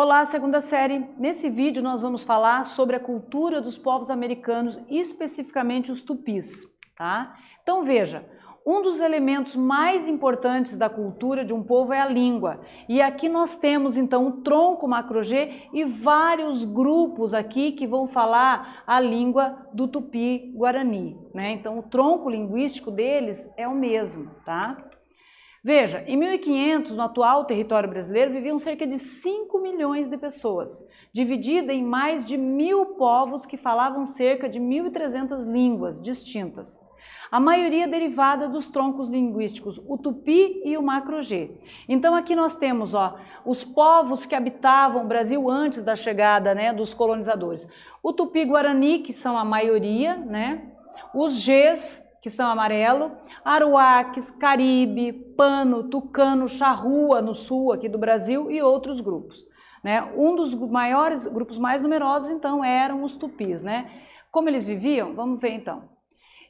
Olá, segunda série. Nesse vídeo nós vamos falar sobre a cultura dos povos americanos, especificamente os tupis, tá? Então veja, um dos elementos mais importantes da cultura de um povo é a língua. E aqui nós temos então o tronco macro-G e vários grupos aqui que vão falar a língua do tupi-guarani, né? Então o tronco linguístico deles é o mesmo, tá? Veja, em 1500, no atual território brasileiro, viviam cerca de 5 milhões de pessoas, dividida em mais de 1000 povos que falavam cerca de 1.300 línguas distintas. A maioria derivada dos troncos linguísticos, o tupi e o macro-G. Então aqui nós temos os povos que habitavam o Brasil antes da chegada, né, dos colonizadores. O tupi-guarani, que são a maioria, né, os Gs, que são amarelo, aruaques, caribe, pano, tucano, charrua no sul aqui do Brasil e outros grupos, né? Um dos grupos mais numerosos então eram os tupis, né? Como eles viviam? Vamos ver então.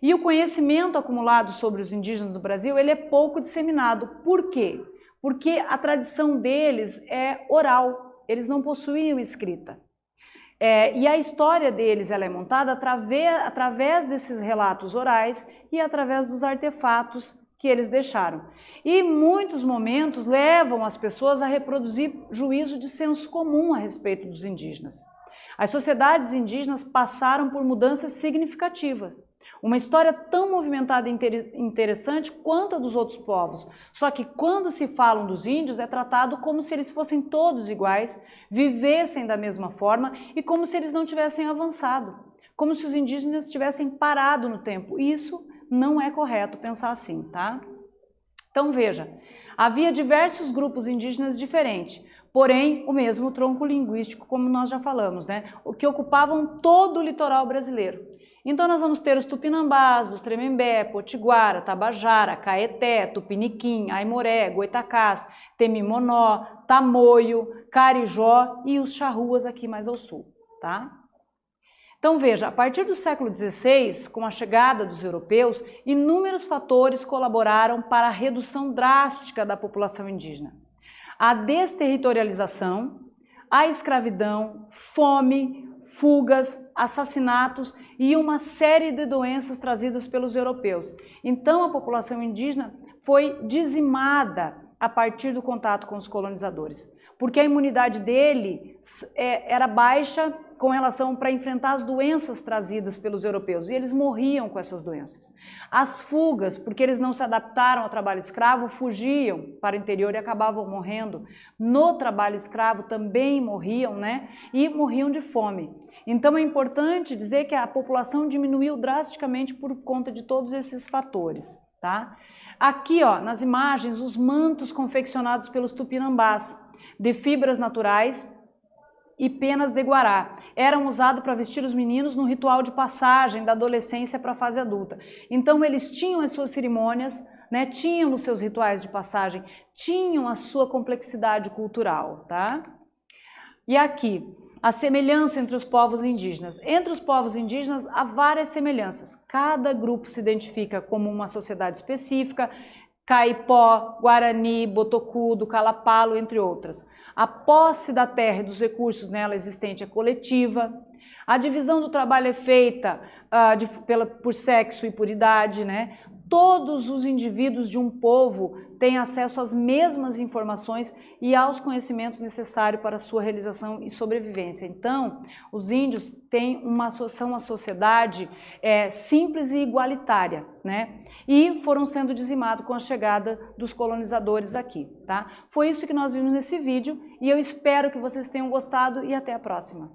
E o conhecimento acumulado sobre os indígenas do Brasil, ele é pouco disseminado. Por quê? Porque a tradição deles é oral, eles não possuíam escrita. E a história deles ela é montada através desses relatos orais e através dos artefatos que eles deixaram. E muitos momentos levam as pessoas a reproduzir juízo de senso comum a respeito dos indígenas. As sociedades indígenas passaram por mudanças significativas. Uma história tão movimentada e interessante quanto a dos outros povos. Só que quando se falam dos índios é tratado como se eles fossem todos iguais, vivessem da mesma forma e como se eles não tivessem avançado. Como se os indígenas tivessem parado no tempo. E isso não é correto pensar assim, tá? Então veja, havia diversos grupos indígenas diferentes, porém o mesmo tronco linguístico, como nós já falamos, né? O que ocupavam todo o litoral brasileiro. Então nós vamos ter os tupinambás, os tremembé, potiguara, tabajara, caeté, tupiniquim, aimoré, goitacás, temimonó, tamoio, carijó e os charruas aqui mais ao sul, tá? Então veja, a partir do século XVI, com a chegada dos europeus, inúmeros fatores colaboraram para a redução drástica da população indígena. A desterritorialização, a escravidão, fome, fugas, assassinatos e uma série de doenças trazidas pelos europeus. Então a população indígena foi dizimada a partir do contato com os colonizadores, porque a imunidade deles era baixa com relação para enfrentar as doenças trazidas pelos europeus, e eles morriam com essas doenças. As fugas, porque eles não se adaptaram ao trabalho escravo, fugiam para o interior e acabavam morrendo. No trabalho escravo também morriam, né? E morriam de fome. Então é importante dizer que a população diminuiu drasticamente por conta de todos esses fatores, tá? Aqui, nas imagens, os mantos confeccionados pelos tupinambás, de fibras naturais e penas de guará, eram usados para vestir os meninos no ritual de passagem da adolescência para a fase adulta. Então eles tinham as suas cerimônias, né, tinham os seus rituais de passagem, tinham a sua complexidade cultural, tá? E aqui, a semelhança entre os povos indígenas. Entre os povos indígenas há várias semelhanças. Cada grupo se identifica como uma sociedade específica, Caipó, Guarani, Botocudo, Calapalo, entre outras. A posse da terra e dos recursos nela existente é coletiva. A divisão do trabalho é feita por sexo e por idade, né? Todos os indivíduos de um povo têm acesso às mesmas informações e aos conhecimentos necessários para a sua realização e sobrevivência. Então, os índios são uma sociedade simples e igualitária, né? E foram sendo dizimados com a chegada dos colonizadores aqui, tá? Foi isso que nós vimos nesse vídeo e eu espero que vocês tenham gostado e até a próxima.